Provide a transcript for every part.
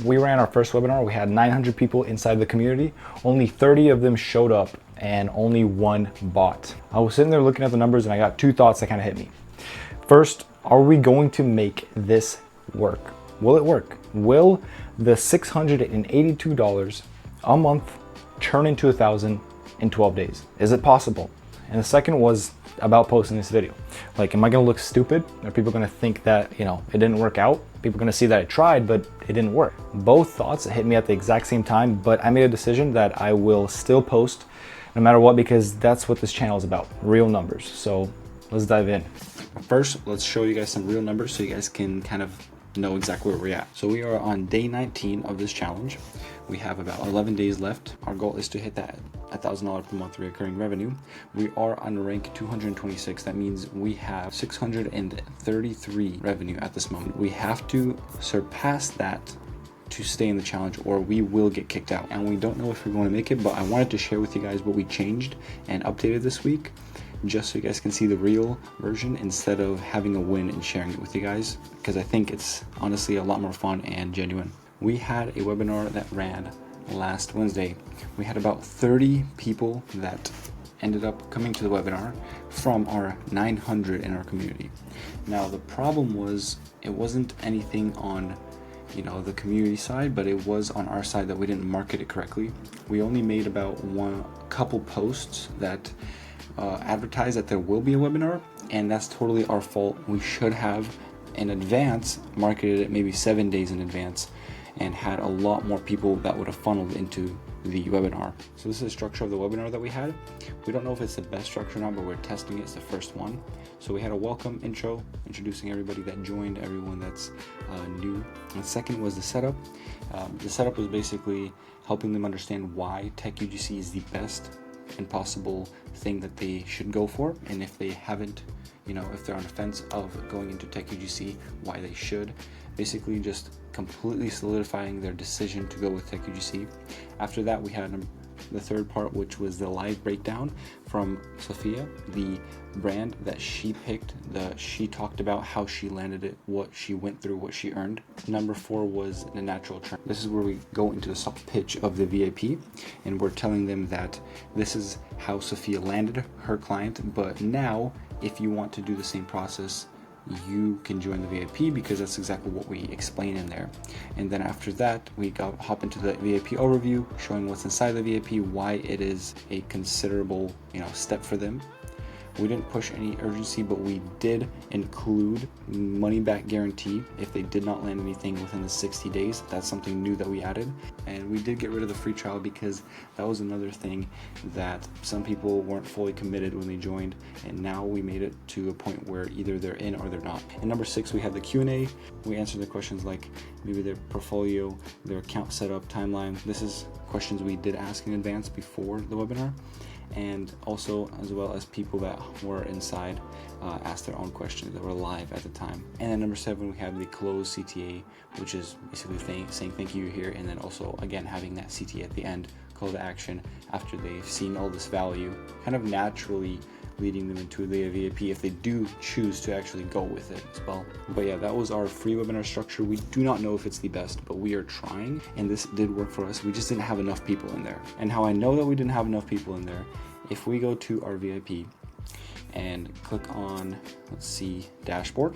We ran our first webinar. We had 900 people inside the community. Only 30 of them showed up and only one bought. I was sitting there looking at the numbers and I got two thoughts that kind of hit me. First, are we going to make this work? Will it work? Will the $682 a month turn into $1,000 in 12 days? Is it possible? And the second was about posting this video. Like, am I gonna look stupid? Are people gonna think that, it didn't work out? People are gonna see that I tried, but it didn't work. Both thoughts hit me at the exact same time, but I made a decision that I will still post no matter what, because that's what this channel is about, real numbers. So let's dive in. First, let's show you guys some real numbers so you guys can kind of know exactly where we're at. So we are on day 19 of this challenge. We have about 11 days left. Our goal is to hit that $1,000 per month recurring revenue. We are on rank 226. That means we have 633 revenue at this moment. We have to surpass that to stay in the challenge, or we will get kicked out. And we don't know if we're going to make it, but I wanted to share with you guys what we changed and updated this week, just so you guys can see the real version instead of having a win and sharing it with you guys, because I think it's honestly a lot more fun and genuine. We had a webinar that ran last Wednesday. We had about 30 people that ended up coming to the webinar from our 900 in our community. Now the problem was, it wasn't anything on the community side, but it was on our side that we didn't market it correctly. We only made about couple posts that advertise that there will be a webinar, and that's totally our fault. We should have in advance marketed it maybe 7 days in advance and had a lot more people that would have funneled into the webinar. So this is the structure of the webinar that we had. We don't know if it's the best structure or not, but we're testing it. It's the first one. So we had a welcome intro, introducing everybody that joined, everyone that's new. And second was the setup. The setup was basically helping them understand why Tech UGC is the best and possible thing that they should go for, and if they haven't, if they're on the fence of going into Tech UGC, why they should. Basically just completely solidifying their decision to go with Tech UGC. After that, we had the third part, which was the live breakdown from Sophia, the brand that she picked. She talked about how she landed it, what she went through, what she earned. Number 4 was the natural trend. This is where we go into the soft pitch of the VIP, and we're telling them that this is how Sophia landed her client, but now if you want to do the same process, you can join the VIP, because that's exactly what we explain in there. And then after that, we hop into the VIP overview, showing what's inside the VIP, why it is a considerable step for them. We didn't push any urgency, but we did include money back guarantee if they did not land anything within the 60 days. That's something new that we added. And we did get rid of the free trial, because that was another thing that some people weren't fully committed when they joined, and now we made it to a point where either they're in or they're not. And number 6, we had the Q&A. We answered the questions like maybe their portfolio, their account setup, timeline. This is questions we did ask in advance before the webinar, and also as well as people that were inside asked their own questions that were live at the time. And then number 7, we have the closed CTA, which is basically saying thank you, you're here, and then also again having that CTA at the end, call to action, after they've seen all this value, kind of naturally leading them into the VIP if they do choose to actually go with it as well. But yeah, that was our free webinar structure. We do not know if it's the best, but we are trying, and this did work for us. We just didn't have enough people in there. And how I know that we didn't have enough people in there, if we go to our VIP and click on, let's see, dashboard,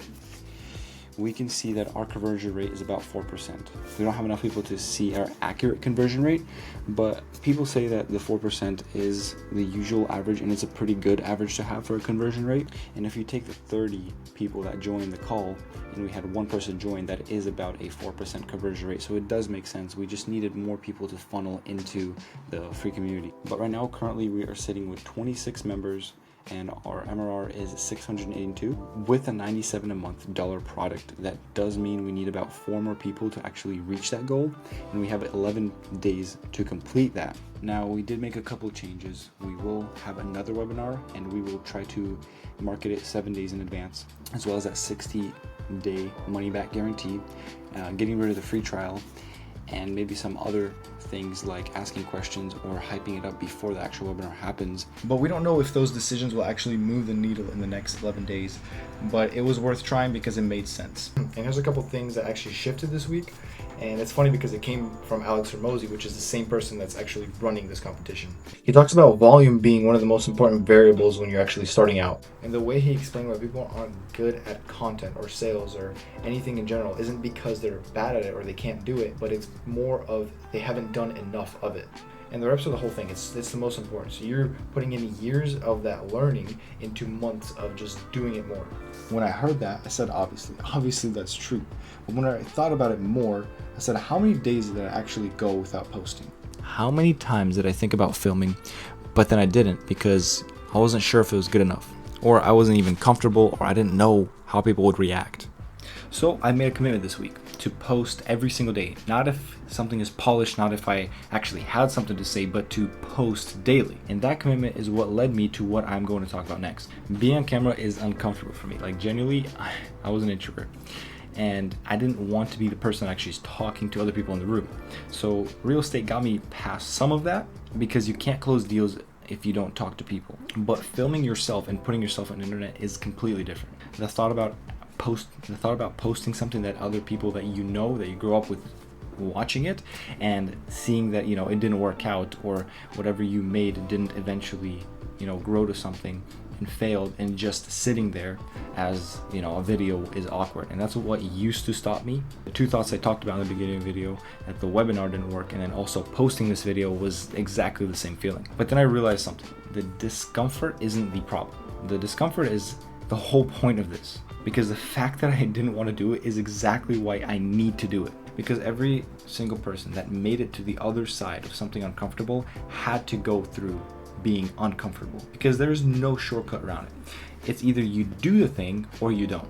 we can see that our conversion rate is about 4%. We don't have enough people to see our accurate conversion rate, but people say that the 4% is the usual average, and it's a pretty good average to have for a conversion rate. And if you take the 30 people that joined the call, and we had one person join, that is about a 4% conversion rate. So it does make sense. We just needed more people to funnel into the free community. But right now, currently, we are sitting with 26 members, and our MRR is 682 with a $97 a month product. That does mean we need about 4 more people to actually reach that goal, and we have 11 days to complete that. Now, we did make a couple of changes. We will have another webinar, and we will try to market it 7 days in advance, as well as that 60-day money back guarantee, getting rid of the free trial, and maybe some other things like asking questions or hyping it up before the actual webinar happens. But we don't know if those decisions will actually move the needle in the next 11 days, but it was worth trying because it made sense. And here's a couple things that actually shifted this week, And it's funny because it came from Alex Hormozi, which is the same person that's actually running this competition. He talks about volume being one of the most important variables when you're actually starting out. And the way he explained why people aren't good at content or sales or anything in general isn't because they're bad at it or they can't do it, but it's more of they haven't done enough of it. And the reps are the whole thing. It's the most important. So you're putting in years of that learning into months of just doing it more. When I heard that, I said, obviously that's true. But when I thought about it more, I said, how many days did I actually go without posting? How many times did I think about filming, but then I didn't because I wasn't sure if it was good enough, or I wasn't even comfortable, or I didn't know how people would react. So I made a commitment this week to post every single day. Not if something is polished, not if I actually had something to say, but to post daily. And that commitment is what led me to what I'm going to talk about next. Being on camera is uncomfortable for me. Like genuinely, I was an introvert. And I didn't want to be the person actually talking to other people in the room. So real estate got me past some of that because you can't close deals if you don't talk to people. But filming yourself and putting yourself on the internet is completely different. The thought about posting something that other people that you know, that you grew up with, watching it and seeing that, you know, it didn't work out, or whatever you made didn't eventually, you know, grow to something and failed, and just sitting there as, you know, a video is awkward. And that's what used to stop me. The two thoughts I talked about in the beginning of the video, that the webinar didn't work, and then also posting this video was exactly the same feeling. But then I realized something. The discomfort isn't the problem. The discomfort is the whole point of this, because the fact that I didn't want to do it is exactly why I need to do it. Because every single person that made it to the other side of something uncomfortable had to go through being uncomfortable, because there's no shortcut around it. It's either you do the thing or you don't.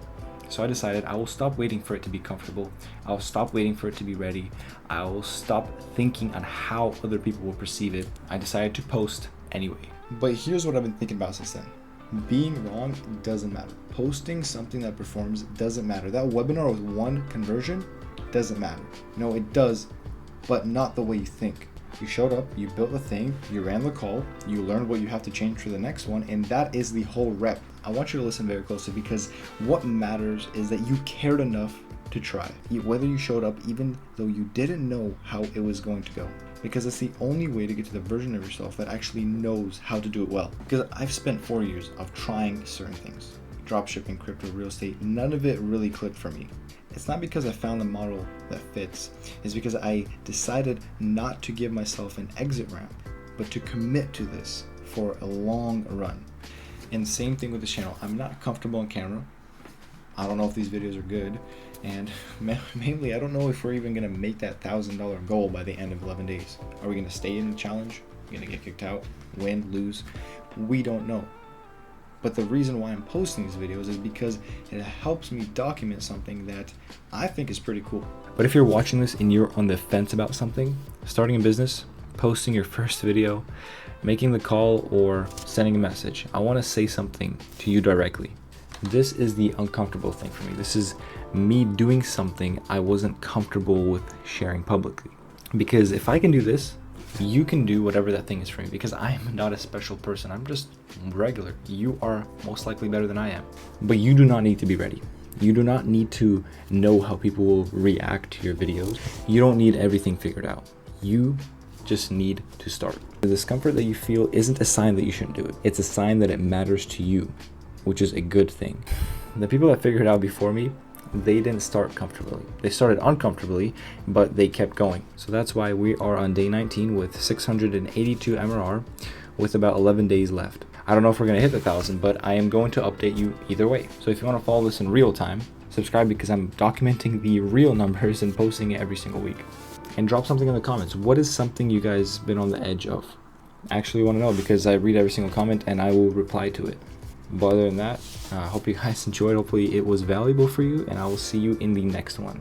So I decided I will stop waiting for it to be comfortable. I'll stop waiting for it to be ready. I will stop thinking on how other people will perceive it. I decided to post anyway. But here's what I've been thinking about since then. Being wrong doesn't matter. Posting something that performs doesn't matter. That webinar with 1 conversion doesn't matter. No, it does, but not the way you think. You showed up, you built the thing, you ran the call, you learned what you have to change for the next one, and that is the whole rep. I want you to listen very closely, because what matters is that you cared enough to try. Whether you showed up even though you didn't know how it was going to go. Because it's the only way to get to the version of yourself that actually knows how to do it well. Because I've spent 4 years of trying certain things. Dropshipping, crypto, real estate, none of it really clicked for me. It's not because I found the model that fits. It's because I decided not to give myself an exit ramp, but to commit to this for a long run. And same thing with this channel. I'm not comfortable on camera. I don't know if these videos are good. And mainly, I don't know if we're even gonna make that $1,000 goal by the end of 11 days. Are we gonna stay in the challenge? Are we gonna get kicked out? Win? Lose? We don't know. But the reason why I'm posting these videos is because it helps me document something that I think is pretty cool. But if you're watching this and you're on the fence about something, starting a business, posting your first video, making the call, or sending a message, I wanna say something to you directly. This is the uncomfortable thing for me. This is me doing something I wasn't comfortable with sharing publicly. Because if I can do this, you can do whatever that thing is for me, because I am not a special person. I'm just regular. You are most likely better than I am. But you do not need to be ready. You do not need to know how people will react to your videos. You don't need everything figured out. You just need to start. The discomfort that you feel isn't a sign that you shouldn't do it. It's a sign that it matters to you, which is a good thing. The people that figured it out before me, they didn't start comfortably. They started uncomfortably, but they kept going. So that's why we are on day 19 with 682 MRR with about 11 days left. I don't know if we're gonna hit the 1,000, but I am going to update you either way. So if you wanna follow this in real time, subscribe, because I'm documenting the real numbers and posting it every single week. And drop something in the comments. What is something you guys been on the edge of? I actually wanna know, because I read every single comment and I will reply to it. But other than that, I hope you guys enjoyed. Hopefully it was valuable for you, and I will see you in the next one.